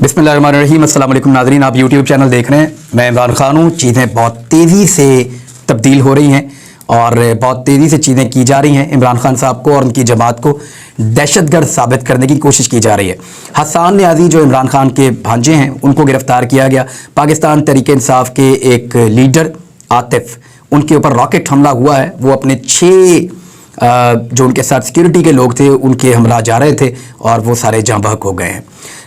बिस्मिल्लाहिर्रहमानिर्रहीम। अस्सलाम वालेकुम नाज़रीन, आप यूट्यूब चैनल देख रहे हैं। मैं इमरान खान हूँ। चीज़ें बहुत तेज़ी से तब्दील हो रही हैं और बहुत तेज़ी से चीज़ें की जा रही हैं। इमरान खान साहब को और उनकी जमात को दहशतगर्द साबित करने की कोशिश की जा रही है। हसन न्याजी जो इमरान खान के भांजे हैं उनको गिरफ़्तार किया गया। पाकिस्तान तहरीक इंसाफ के एक लीडर आतिफ, उनके ऊपर रॉकेट हमला हुआ है। वो अपने 6 जो उनके साथ सिक्योरिटी के लोग थे उनके हमरा जा रहे थे और वो सारे जाँ बहक हो गए हैं।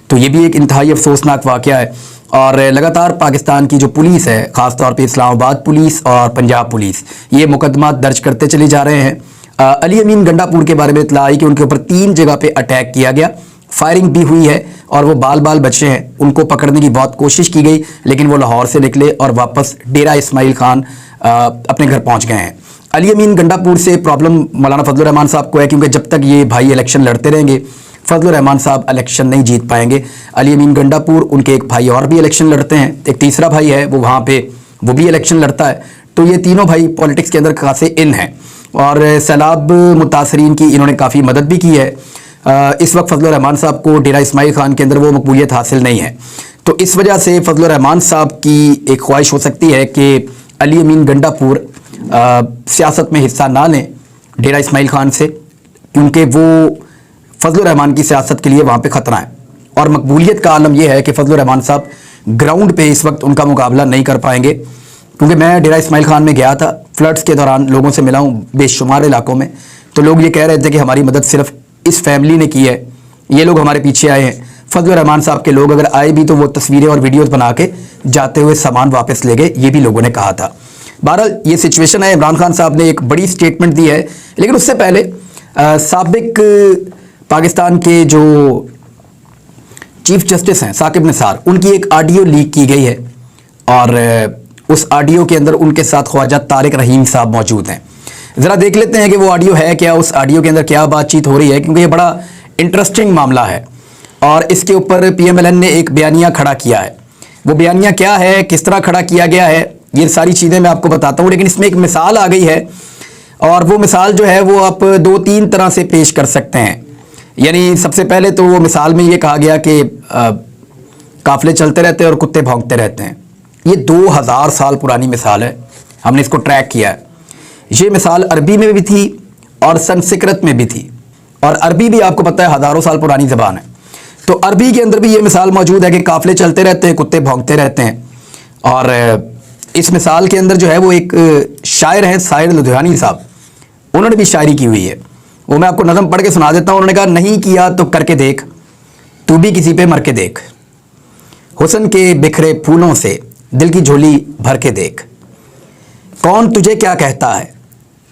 तो ये भी एक इंतहाई अफसोसनाक वाक़या है। और लगातार पाकिस्तान की जो पुलिस है, ख़ास तौर पे इस्लामाबाद पुलिस और पंजाब पुलिस, ये मुकदमा दर्ज करते चले जा रहे हैं। अली अमीन गंडापुर के बारे में इत्तला आई कि उनके ऊपर 3 जगह पे अटैक किया गया, फायरिंग भी हुई है और वो बाल बचे हैं। उनको पकड़ने की बहुत कोशिश की गई लेकिन वो लाहौर से निकले और वापस डेरा इस्माइल खान अपने घर पहुँच गए हैं। अली अमीन गंडापुर से प्रॉब्लम मौलाना फजलुर रहमान साहब को है, क्योंकि जब तक ये भाई इलेक्शन लड़ते रहेंगे फजलुर रहमान साहब इलेक्शन नहीं जीत पाएंगे। अली अमीन गंडापुर, उनके एक भाई और भी इलेक्शन लड़ते हैं, एक तीसरा भाई है वो वहाँ पे वो भी इलेक्शन लड़ता है। तो ये तीनों भाई पॉलिटिक्स के अंदर खासे इन हैं और सैलाब मुतासरीन की इन्होंने काफ़ी मदद भी की है। इस वक्त फजलुर रहमान साहब को डेरा इस्माइल खान के अंदर वो मकबूलियत हासिल नहीं है, तो इस वजह से फजलुर रहमान साहब की एक ख्वाहिश हो सकती है कि अली अमीन गंडापुर सियासत में हिस्सा ना लें डेरा इस्माइल खान से, क्योंकि वो फजलुर रहमान की सियासत के लिए वहाँ पे ख़तरा है। और मकबूलियत का आलम यह है कि फजलुर रहमान साहब ग्राउंड पे इस वक्त उनका मुकाबला नहीं कर पाएंगे। क्योंकि मैं डेरा इस्माइल खान में गया था, फ्लड्स के दौरान लोगों से मिला हूँ बेशुमार इलाकों में, तो लोग ये कह रहे थे कि हमारी मदद सिर्फ इस फैमिली ने की है, ये लोग हमारे पीछे आए हैं। फजलुर रहमान साहब के लोग अगर आए भी तो वो तस्वीरें और वीडियोज़ बना के जाते हुए सामान वापस ले गए, ये भी लोगों ने कहा था। बहरहाल ये सिचुएशन है। इमरान खान साहब ने एक बड़ी स्टेटमेंट दी है, लेकिन उससे पहले साबिक पाकिस्तान के जो चीफ जस्टिस हैं साकिब निसार, उनकी एक ऑडियो लीक की गई है और उस ऑडियो के अंदर उनके साथ ख्वाजा तारिक रहीम साहब मौजूद हैं। ज़रा देख लेते हैं कि वो ऑडियो है क्या, उस ऑडियो के अंदर क्या बातचीत हो रही है, क्योंकि ये बड़ा इंटरेस्टिंग मामला है और इसके ऊपर PMLN ने एक बयानिया खड़ा किया है। वो बयानिया क्या है, किस तरह खड़ा किया गया है, ये सारी चीज़ें मैं आपको बताता हूँ। लेकिन इसमें एक मिसाल आ गई है और वो मिसाल जो है वो आप 2-3 तरह से पेश कर सकते हैं। यानी सबसे पहले तो वो मिसाल में ये कहा गया कि काफ़िले चलते रहते हैं और कुत्ते भौंकते रहते हैं। ये 2000 साल पुरानी मिसाल है, हमने इसको ट्रैक किया है। ये मिसाल अरबी में भी थी और संस्कृत में भी थी, और अरबी भी आपको पता है हज़ारों साल पुरानी ज़बान है। तो अरबी के अंदर भी ये मिसाल मौजूद है कि काफ़िले चलते रहते हैं, कुत्ते भौंकते रहते हैं। और इस मिसाल के अंदर जो है वो एक शायर हैं साहिर लुधियानी साहब, उन्होंने भी शायरी की हुई है। वो मैं आपको नज़म पढ़ के सुना देता हूँ। उन्होंने कहा, नहीं किया तो करके देख, तू भी किसी पे मर के देख, हुस्न के बिखरे फूलों से दिल की झोली भर के देख, कौन तुझे क्या कहता है,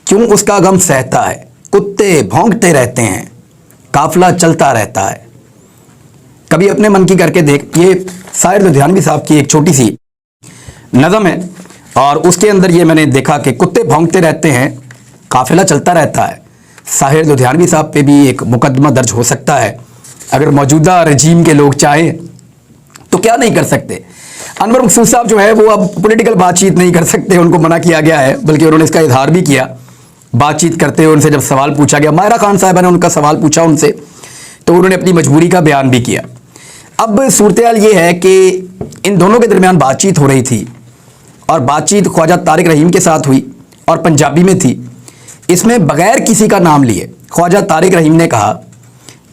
क्यों उसका गम सहता है, कुत्ते भौंकते रहते हैं, काफिला चलता रहता है, कभी अपने मन की करके देख। ये साहिर लुधियानवी साहब की एक छोटी सी नज़म है और उसके अंदर ये मैंने देखा कि कुत्ते भौंकते रहते हैं, काफिला चलता रहता है। साहिर लुधियानवी साहब पे भी एक मुकदमा दर्ज हो सकता है। अगर मौजूदा रजीम के लोग चाहें तो क्या नहीं कर सकते। अनवर मकसूद साहब जो है वो अब पॉलिटिकल बातचीत नहीं कर सकते, उनको मना किया गया है, बल्कि उन्होंने इसका इजहार भी किया। बातचीत करते हुए उनसे जब सवाल पूछा गया, मायरा खान साहबा ने उनका सवाल पूछा उनसे, तो उन्होंने अपनी मजबूरी का बयान भी किया। अब सूरत हाल ये है कि इन दोनों के दरमियान बातचीत हो रही थी और बातचीत ख्वाजा तारिक रहीम के साथ हुई और पंजाबी में थी। इसमें बगैर किसी का नाम लिए ख्वाजा तारिक रहीम ने कहा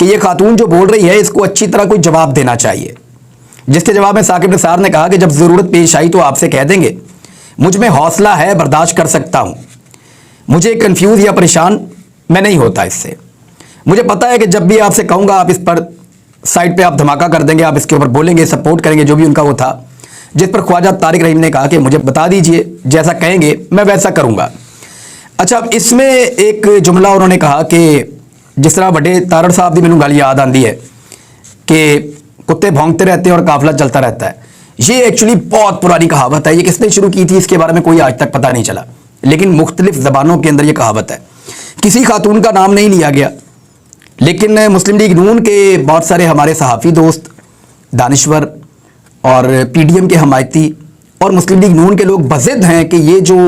कि ये खातून जो बोल रही है इसको अच्छी तरह कोई जवाब देना चाहिए। जिसके जवाब में साकिब निसार ने कहा कि जब ज़रूरत पेश आई तो आपसे कह देंगे, मुझ में हौसला है, बर्दाश्त कर सकता हूँ, मुझे कंफ्यूज या परेशान मैं नहीं होता इससे। मुझे पता है कि जब भी आपसे कहूँगा आप इस पर साइड पे आप धमाका कर देंगे, आप इसके ऊपर बोलेंगे, सपोर्ट करेंगे, जो भी उनका वो था। जिस पर ख्वाजा तारिक रहीम ने कहा कि मुझे बता दीजिए, जैसा कहेंगे मैं वैसा करूँगा। अच्छा, अब इसमें एक जुमला उन्होंने कहा कि जिस तरह बड़े तारड़ साहब की मैंने गल याद आती है कि कुत्ते भौंकते रहते हैं और काफिला चलता रहता है। ये एक्चुअली बहुत पुरानी कहावत है। ये किसने शुरू की थी इसके बारे में कोई आज तक पता नहीं चला, लेकिन मुख्तलिफ ज़बानों के अंदर ये कहावत है। किसी खातून का नाम नहीं लिया गया, लेकिन मुस्लिम लीग नून के बहुत सारे हमारे सहाफ़ी दोस्त, दानिश्वर और PDM के हमायती और मुस्लिम लीग नून के लोग बज़िद हैं कि ये जो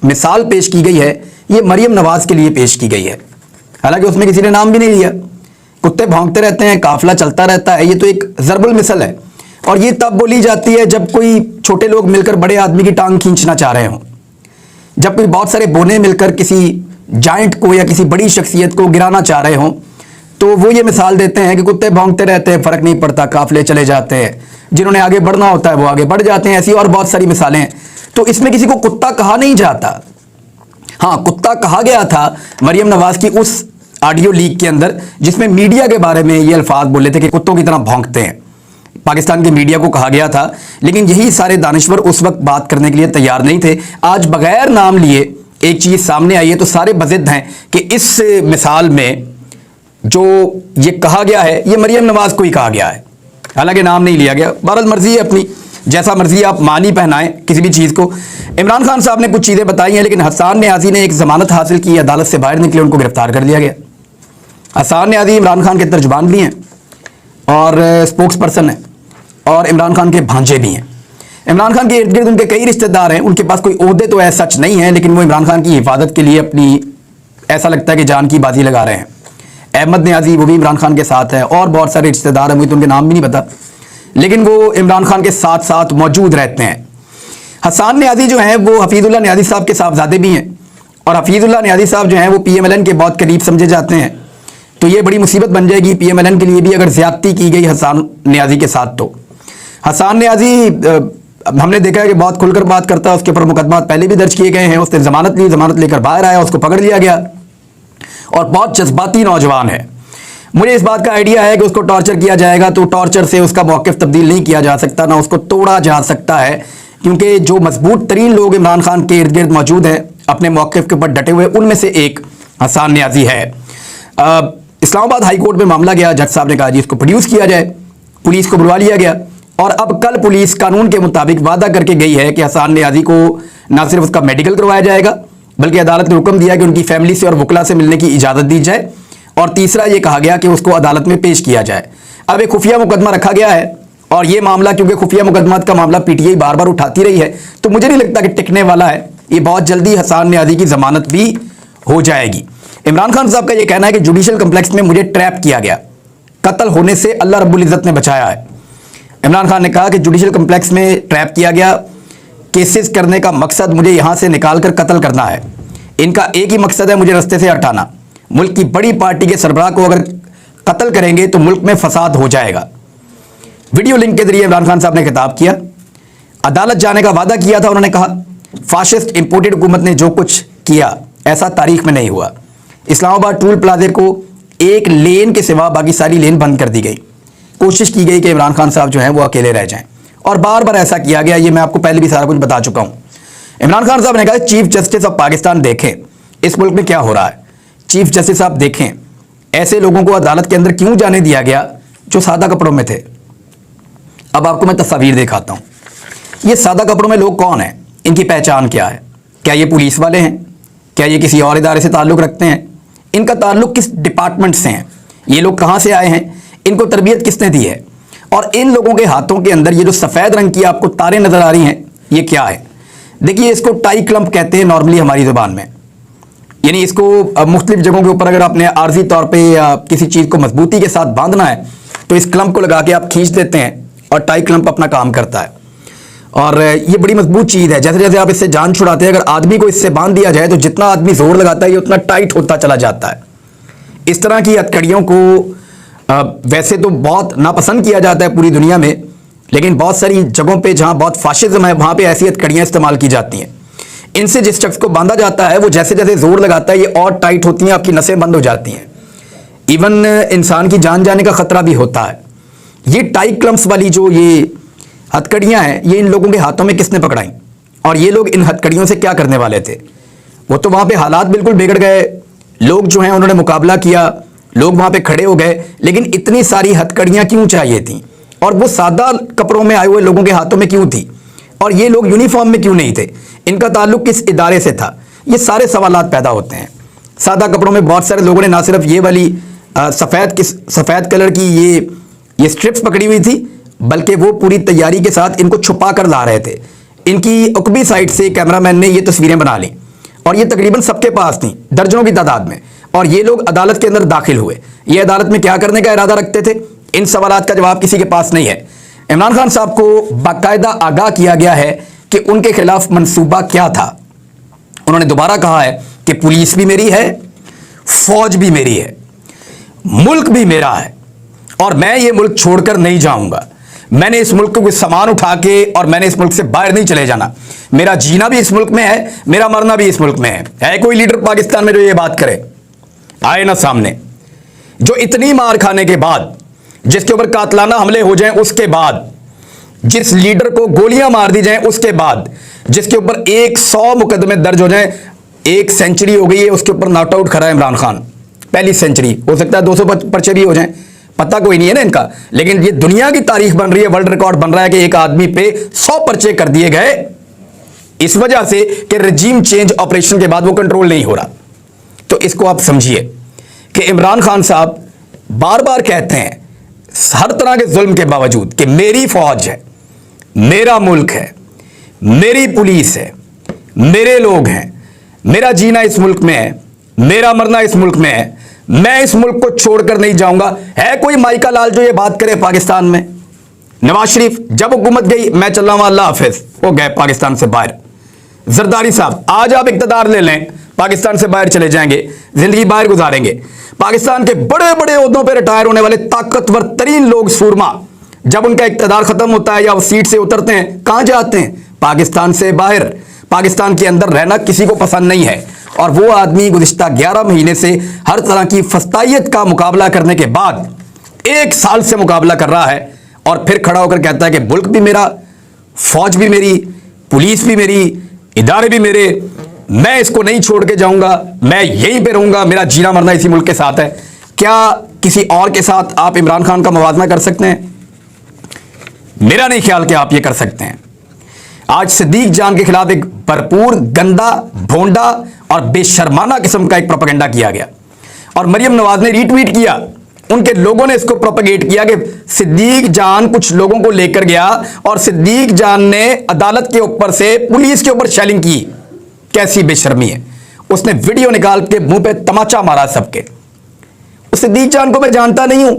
मिसाल पेश की गई है ये मरियम नवाज़ के लिए पेश की गई है। हालांकि उसमें किसी ने नाम भी नहीं लिया। कुत्ते भौंकते रहते हैं, काफिला चलता रहता है, ये तो एक ज़रबुल मिसल है। और ये तब बोली जाती है जब कोई छोटे लोग मिलकर बड़े आदमी की टांग खींचना चाह रहे हों, जब कोई बहुत सारे बोने मिलकर किसी जाइंट को या किसी बड़ी शख्सियत को गिराना चाह रहे हों, तो वो ये मिसाल देते हैं कि कुत्ते भौंकते रहते हैं, फर्क नहीं पड़ता, काफिले चले जाते हैं, जिन्होंने आगे बढ़ना होता है वो आगे बढ़ जाते हैं। ऐसी और बहुत सारी मिसालें हैं। तो इसमें किसी को कुत्ता कहा नहीं जाता। हाँ, कुत्ता कहा गया था मरियम नवाज की उस ऑडियो लीक के अंदर जिसमें मीडिया के बारे में ये अल्फाज बोले थे कि कुत्तों की तरह भौंकते हैं। पाकिस्तान के मीडिया को कहा गया था, लेकिन यही सारे दानिश्वर उस वक्त बात करने के लिए तैयार नहीं थे। आज बगैर नाम लिए एक चीज सामने आई है तो सारे बजिद हैं कि इस मिसाल में जो ये कहा गया है ये मरियम नवाज को ही कहा गया है, हालांकि नाम नहीं लिया गया। बहरहाल मर्जी है अपनी, जैसा मर्जी आप मानी पहनाएं किसी भी चीज़ को। इमरान खान साहब ने कुछ चीज़ें बताई हैं, लेकिन हसन न्याजी ने एक जमानत हासिल की, अदालत से बाहर निकले, उनको गिरफ्तार कर लिया गया। हसन न्याजी इमरान खान के तर्जुमान भी हैं और स्पोक्स पर्सन हैं और इमरान खान के भांजे भी हैं। इमरान खान के इर्द गिर्द उनके कई रिश्तेदार हैं, उनके पास कोई ओहदे तो ऐसा सच नहीं है, लेकिन वो इमरान खान की हिफाजत के लिए अपनी ऐसा लगता है कि जान की बाजी लगा रहे हैं। अहमद न्याजी वो भी इमरान खान के साथ है और बहुत सारे रिश्तेदार हैं, मुझे तो उनके नाम भी नहीं पता, लेकिन वो इमरान खान के साथ साथ मौजूद रहते हैं। हसन न्याजी जो हैं वो हफीजुल्लाह न्याजी साहब के साहबजादे भी हैं और हफीजुल्लाह न्याजी साहब जो हैं वो PMLN के बहुत करीब समझे जाते हैं। तो ये बड़ी मुसीबत बन जाएगी PMLN के लिए भी अगर ज्यादती की गई हसन न्याजी के साथ। तो हसन न्याजी हमने देखा है कि बहुत खुलकर बात करता है, उसके ऊपर मुकदमा पहले भी दर्ज किए गए हैं। उसने जमानत ली, जमानत लेकर बाहर आया, उसको पकड़ लिया गया और बहुत जज्बाती नौजवान है। मुझे इस बात का आइडिया है कि उसको टॉर्चर किया जाएगा तो टॉर्चर से उसका मौक़िफ़ तब्दील नहीं किया जा सकता, ना उसको तोड़ा जा सकता है, क्योंकि जो मजबूत तरीन लोग इमरान खान के इर्द गिर्द मौजूद हैं अपने मौक़िफ़ के ऊपर डटे हुए, उनमें से एक हसन न्याजी है। इस्लामाबाद हाई कोर्ट में मामला गया, जज साहब ने कहा जी इसको प्रोड्यूस किया जाए, पुलिस को बुलवा लिया गया और अब कल पुलिस कानून के मुताबिक वादा करके गई है कि हसन न्याजी को ना सिर्फ उसका मेडिकल करवाया जाएगा बल्कि अदालत ने हुक्म दिया कि उनकी फैमिली से और वकला से मिलने की इजाज़त दी जाए, और तीसरा ये कहा गया कि उसको अदालत में पेश किया जाए। अब एक खुफिया मुकदमा रखा गया है और ये मामला, क्योंकि खुफिया मुकदमात का मामला PTI बार बार उठाती रही है, तो मुझे नहीं लगता कि टिकने वाला है। ये बहुत जल्दी हसन न्याजी की जमानत भी हो जाएगी। इमरान खान साहब का ये कहना है कि जुडिशल कम्प्लेक्स में मुझे ट्रैप किया गया, कत्ल होने से अल्लाह रब्बुल इज़्ज़त ने बचाया है। इमरान खान ने कहा कि जुडिशल कम्प्लेक्स में ट्रैप किया गया, केसेस करने का मकसद मुझे यहाँ से निकाल कर कत्ल करना है। इनका एक ही मकसद है, मुझे रास्ते से हटाना। मुल्क की बड़ी पार्टी के सरबराह को अगर कत्ल करेंगे तो मुल्क में फसाद हो जाएगा। वीडियो लिंक के जरिए इमरान खान साहब ने खिताब किया, अदालत जाने का वादा किया था। उन्होंने कहा फाशिस्ट इंपोर्टेड हुकूमत ने जो कुछ किया ऐसा तारीख में नहीं हुआ। इस्लामाबाद टूल प्लाजे को एक लेन के सिवा बाकी सारी लेन बंद कर दी गई। कोशिश की गई कि इमरान खान साहब जो हैं वो अकेले रह जाएं और बार बार ऐसा किया गया। ये मैं आपको पहले भी सारा कुछ बता चुका हूँ। इमरान खान साहब ने कहा चीफ जस्टिस ऑफ पाकिस्तान देखें इस मुल्क में क्या हो रहा है। चीफ जस्टिस साहब देखें ऐसे लोगों को अदालत के अंदर क्यों जाने दिया गया जो सादा कपड़ों में थे। अब आपको मैं तस्वीर दिखाता हूँ। ये सादा कपड़ों में लोग कौन हैं, इनकी पहचान क्या है? क्या ये पुलिस वाले हैं? क्या ये किसी और इदारे से ताल्लुक़ रखते हैं? इनका ताल्लुक़ किस डिपार्टमेंट से हैं? ये लोग कहाँ से आए हैं? इनको तरबियत किसने दी है? और इन लोगों के हाथों के अंदर ये जो सफ़ेद रंग की आपको तारें नज़र आ रही हैं, ये क्या है? देखिए, इसको टाई क्लम्प कहते हैं नॉर्मली हमारी ज़ुबान में। यानी इसको मुख्तलिफ जगहों के ऊपर अगर आपने आर्जी तौर पे या किसी चीज़ को मजबूती के साथ बांधना है तो इस क्लम्प को लगा के आप खींच देते हैं और टाई क्लम्प अपना काम करता है। और ये बड़ी मजबूत चीज़ है। जैसे जैसे आप इससे जान छुड़ाते हैं, अगर आदमी को इससे बांध दिया जाए तो जितना आदमी जोर लगाता है ये उतना टाइट होता चला जाता है। इस तरह की हथकड़ियों को वैसे तो बहुत नापसंद किया जाता है पूरी दुनिया में, लेकिन बहुत सारी जगहों पे जहाँ बहुत फाशिज्म है वहाँ पे ऐसी हथकड़ियाँ इस्तेमाल की जाती हैं। इनसे जिस शख्स को बांधा जाता है वो जैसे जैसे जोर लगाता है ये और टाइट होती हैं, आपकी नसें बंद हो जाती हैं, इवन इंसान की जान जाने का खतरा भी होता है। ये टाई क्लम्प्स वाली जो ये हथकड़ियाँ हैं ये इन लोगों के हाथों में किसने पकड़ाई और ये लोग इन हथकड़ियों से क्या करने वाले थे? वो तो वहाँ पे हालात बिल्कुल बिगड़ गए, लोग जो हैं उन्होंने मुकाबला किया, लोग वहाँ पे खड़े हो गए, लेकिन इतनी सारी हथकड़ियाँ क्यों चाहिए थी और वो सादा कपड़ों में आए हुए लोगों के हाथों में क्यों थी और ये लोग यूनिफॉर्म में क्यों नहीं थे? इनका ताल्लुक किस इदारे से था? ये सारे सवालात पैदा होते हैं। सादा कपड़ों में बहुत सारे लोगों ने ना सिर्फ ये वाली सफ़ेद कलर की ये स्ट्रिप्स पकड़ी हुई थी, बल्कि वो पूरी तैयारी के साथ इनको छुपा कर ला रहे थे। इनकी उकबी साइड से कैमरामैन ने ये तस्वीरें बना ली और ये तकरीबन सबके पास थी, दर्जनों की तादाद में, और ये लोग अदालत के अंदर दाखिल हुए। ये अदालत में क्या करने का इरादा रखते थे? इन सवालात का जवाब किसी के पास नहीं है। इमरान खान साहब को बाकायदा आगाह किया गया है कि उनके खिलाफ मंसूबा क्या था। उन्होंने दोबारा कहा है कि पुलिस भी मेरी है, फौज भी मेरी है, मुल्क भी मेरा है और मैं ये मुल्क छोड़कर नहीं जाऊंगा। मैंने इस मुल्क को कोई सामान उठा के और मैंने इस मुल्क से बाहर नहीं चले जाना। मेरा जीना भी इस मुल्क में है, मेरा मरना भी इस मुल्क में है कोई लीडर पाकिस्तान में जो ये बात करे? आए ना सामने। जो इतनी मार खाने के बाद, जिसके ऊपर कातलाना हमले हो जाएं उसके बाद, जिस लीडर को गोलियां मार दी जाएं उसके बाद, जिसके ऊपर 100 मुकदमे दर्ज हो जाएं, 1 सेंचुरी हो गई है उसके ऊपर नॉट आउट खड़ा है इमरान खान, पहली सेंचुरी। हो सकता है 200 पर्चे भी हो जाएं, पता कोई नहीं है ना इनका, लेकिन ये दुनिया की तारीख बन रही है, वर्ल्ड रिकॉर्ड बन रहा है कि एक आदमी पे 100 पर्चे कर दिए गए इस वजह से कि रजीम चेंज ऑपरेशन के बाद वो कंट्रोल नहीं हो रहा। तो इसको आप समझिए कि इमरान खान साहब बार बार कहते हैं हर तरह के जुल्म के बावजूद कि मेरी फौज है, मेरा मुल्क है, मेरी पुलिस है, मेरे लोग हैं, मेरा जीना इस मुल्क में है, मेरा मरना इस मुल्क में है, मैं इस मुल्क को छोड़कर नहीं जाऊंगा। है कोई माइका लाल जो ये बात करे पाकिस्तान में? नवाज शरीफ जब हुकूमत गई, मैं चल रहा हूं अल्लाह हाफिज, वो गए पाकिस्तान से बाहर। जरदारी साहब आज आप इक़्तिदार ले लें, पाकिस्तान से बाहर चले जाएंगे, जिंदगी बाहर गुजारेंगे। पाकिस्तान के बड़े बड़े ओहदों पर रिटायर होने वाले ताकतवर तरीन लोग, सूरमा, जब उनका इक़्तिदार खत्म होता है या वो सीट से उतरते हैं, कहां जाते हैं? पाकिस्तान से बाहर। पाकिस्तान के अंदर रहना किसी को पसंद नहीं है। और वो आदमी गुज़िश्ता 11 महीने से हर तरह की फस्तायत का मुकाबला करने के बाद 1 साल से मुकाबला कर रहा है और फिर खड़ा होकर कहता है कि मुल्क भी मेरा, फौज भी मेरी, पुलिस भी मेरी, इदारे भी मेरे, मैं इसको नहीं छोड़ के जाऊंगा, मैं यहीं पे रहूंगा, मेरा जीना मरना इसी मुल्क के साथ है। क्या किसी और के साथ आप इमरान खान का मुवाजना कर सकते हैं? मेरा नहीं ख्याल कि आप ये कर सकते हैं। आज सिद्दीक जान के खिलाफ एक भरपूर गंदा, भोंडा और बेशर्माना किस्म का एक प्रोपेगेंडा किया गया और मरियम नवाज ने रीट्वीट किया। उनके लोगों ने इसको प्रोपेगेट किया कि सिद्दीक जान कुछ लोगों को लेकर गया और सिद्दीक जान ने अदालत के ऊपर से पुलिस के ऊपर शेलिंग की। कैसी बेशर्मी है! उसने वीडियो निकाल के मुंह पे तमाचा मारा सबके। उस सिद्दीक जान को मैं जानता नहीं हूं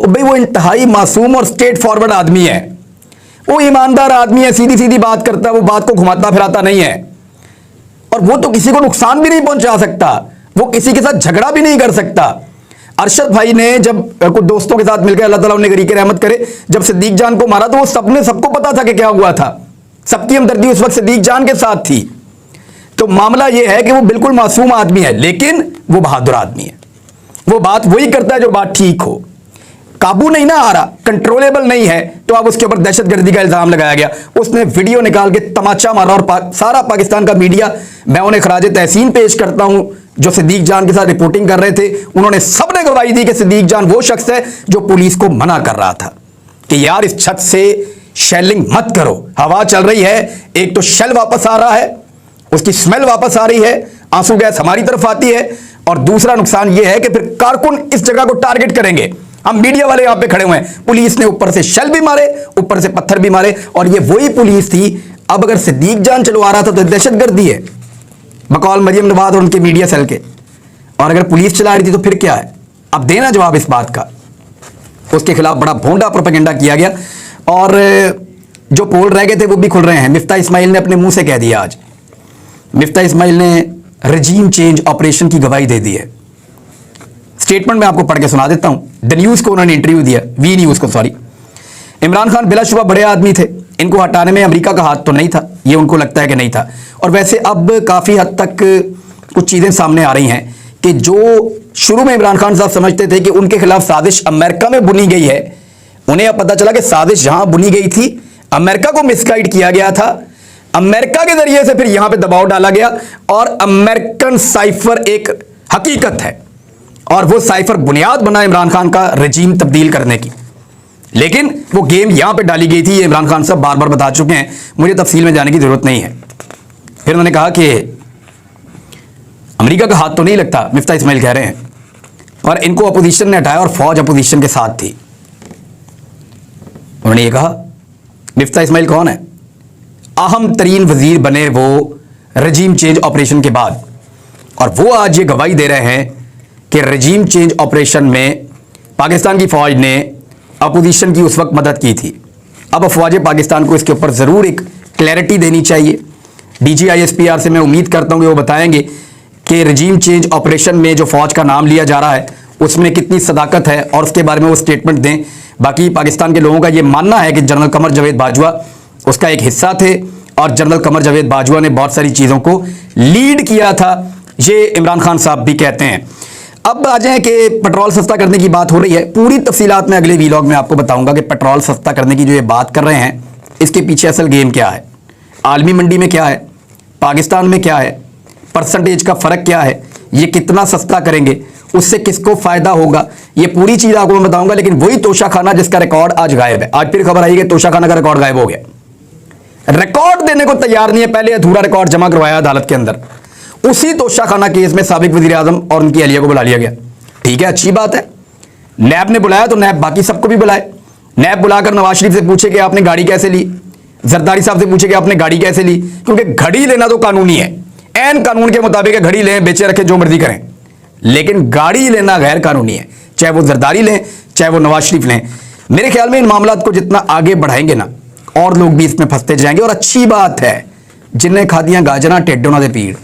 भाई, वो इंतहाई मासूम और स्ट्रेट फॉरवर्ड आदमी है, वो ईमानदार आदमी है, सीधी सीधी बात करता है, वो बात को घुमाता फिराता नहीं है और वो तो किसी को नुकसान भी नहीं पहुंचा सकता, वो किसी के साथ झगड़ा भी नहीं कर सकता। अरशद भाई ने जब कुछ दोस्तों के साथ मिलकर, अल्लाह ताला उन्हें गरीक रहमत करे, जब सिद्दीक जान को मारा तो वो सबको पता था कि क्या हुआ था, सबकी हमदर्दी उस वक्त सिद्दीक जान के साथ थी। तो मामला यह है कि वो बिल्कुल मासूम आदमी है, लेकिन वो बहादुर आदमी है। वो बात वही करता है जो बात ठीक हो। काबू नहीं ना आ रहा, कंट्रोलेबल नहीं है, तो अब उसके ऊपर दहशतगर्दी का इल्जाम लगाया गया। उसने वीडियो निकाल के तमाचा मारा और सारा पाकिस्तान का मीडिया, मैं उन्हें खराज तहसीन पेश करता हूं जो सिद्दीक जान के साथ रिपोर्टिंग कर रहे थे, उन्होंने सबने गवाही दी कि सिद्दीक जान वो शख्स है जो पुलिस को मना कर रहा था कि यार इस छत से शेलिंग मत करो, हवा चल रही है, एक तो शेल वापस आ रहा है, उसकी स्मेल वापस आ रही है, आंसू गैस हमारी तरफ आती है, और दूसरा नुकसान यह है कि फिर कारकुन इस जगह को टारगेट करेंगे। हम मीडिया वाले यहां पे खड़े हुए हैं, पुलिस ने ऊपर से शेल भी मारे, ऊपर से पत्थर भी मारे, और ये वही पुलिस थी। अब अगर सिद्दीक जान चलवा रहा था तो दहशतगर्दी है बकौल मरियम नवाज और उनके मीडिया सेल के, और अगर पुलिस चला रही थी तो फिर क्या है? अब देना जवाब इस बात का। उसके खिलाफ बड़ा भोंडा प्रोपेगेंडा किया गया और जो पोल रह गए थे वो भी खुल रहे हैं। मिफ्ता इस्माइल ने अपने मुंह से कह दिया, आज मिफ्ता इस्माइल ने रजीम चेंज ऑपरेशन की गवाही दे दी है। स्टेटमेंट में आपको पढ़ के सुना देता हूं। द न्यूज को उन्होंने इंटरव्यू दिया, वी न्यूज को, सॉरी। इमरान खान बिलाशुबा बड़े आदमी थे, इनको हटाने में अमेरिका का हाथ तो नहीं था, ये उनको लगता है कि नहीं था। और वैसे अब काफ़ी हद तक कुछ चीज़ें सामने आ रही हैं कि जो शुरू में इमरान खान साहब समझते थे कि उनके खिलाफ साजिश अमेरिका में बुनी गई है, उन्हें अब पता चला कि साजिश जहां बुनी गई थी, अमेरिका को मिसगाइड किया गया था, अमेरिका के जरिए से फिर यहां पे दबाव डाला गया, और अमेरिकन साइफर एक हकीकत है और वो साइफर बुनियाद बना इमरान खान का रजीम तब्दील करने की। लेकिन वो गेम यहां पे डाली गई थी, ये इमरान खान साहब बार बार बता चुके हैं, मुझे तफसील में जाने की जरूरत नहीं है। फिर उन्होंने कहा कि अमेरिका का हाथ तो नहीं लगता, मिफ्ता इस्माइल कह रहे हैं, और इनको अपोजिशन ने हटाया और फौज अपोजिशन के साथ थी। उन्होंने ये कहा, मिफ्ता इस्माइल कौन है? अहम तरीन वजीर बने वो रजीम चेंज ऑपरेशन के बाद, और वो आज ये गवाही दे रहे हैं कि रजीम चेंज ऑपरेशन में पाकिस्तान की फौज ने अपोजिशन की उस वक्त मदद की थी। अब अफवाज पाकिस्तान को इसके ऊपर ज़रूर एक क्लैरिटी देनी चाहिए। DGISPR से मैं उम्मीद करता हूँ कि वो बताएंगे कि रजीम चेंज ऑपरेशन में जो फ़ौज का नाम लिया जा रहा है उसमें कितनी सदाकत है और उसके बारे में वो स्टेटमेंट दें। बाकी पाकिस्तान के लोगों का ये मानना है कि जनरल कमर जावेद बाजवा उसका एक हिस्सा थे और जनरल कमर जावेद बाजवा ने बहुत सारी चीज़ों को लीड किया था, ये इमरान खान साहब भी कहते हैं। अब आ जाए कि पेट्रोल सस्ता करने की बात हो रही है, पूरी तफसीलात में अगले वीलॉग में आपको बताऊंगा कि पेट्रोल सस्ता करने की जो ये बात कर रहे हैं इसके पीछे असल गेम क्या है, आलमी मंडी में क्या है, पाकिस्तान में क्या है, परसेंटेज का फ़र्क क्या है, ये कितना सस्ता करेंगे, उससे किसको फ़ायदा होगा, ये पूरी चीज़ आपको मैं बताऊंगा। लेकिन वही तोशाखाना जिसका रिकॉर्ड आज गायब है, आज फिर खबर आई कि तोशाखाना का रिकॉर्ड गायब हो गया, रिकॉर्ड देने को तैयार नहीं है, पहले अधूरा रिकॉर्ड जमा करवाया अदालत के अंदर। उसी तोशाखाना केस में साबिक वजीर आजम और उनकी अहलिया को बुला लिया गया। ठीक है, अच्छी बात है, नैब ने बुलाया तो नैब बाकी सबको भी बुलाए। नैब बुलाकर नवाज शरीफ से पूछे कि आपने गाड़ी कैसे ली, जरदारी साहब से पूछे कि आपने गाड़ी कैसे ली, क्योंकि घड़ी लेना तो कानूनी है, एन कानून के मुताबिक घड़ी लें, बेचे रखें, जो मर्जी करें, लेकिन गाड़ी लेना गैर कानूनी है, चाहे वो जरदारी लें चाहे वो नवाज शरीफ लें। मेरे ख्याल में इन मामला को जितना आगे बढ़ाएंगे ना और लोग भी इसमें फंसते जाएंगे। और अच्छी बात है, जिन्हें खा दिया गाजना टेढ़ों दे पीड़।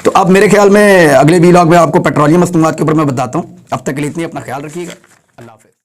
तो अब मेरे ख्याल में अगले वीलॉग में आपको पेट्रोलियम मसनूआत के ऊपर मैं बताता हूं। अब तक के लिए इतनी, अपना ख्याल रखिएगा, अल्लाह हाफ़िज़।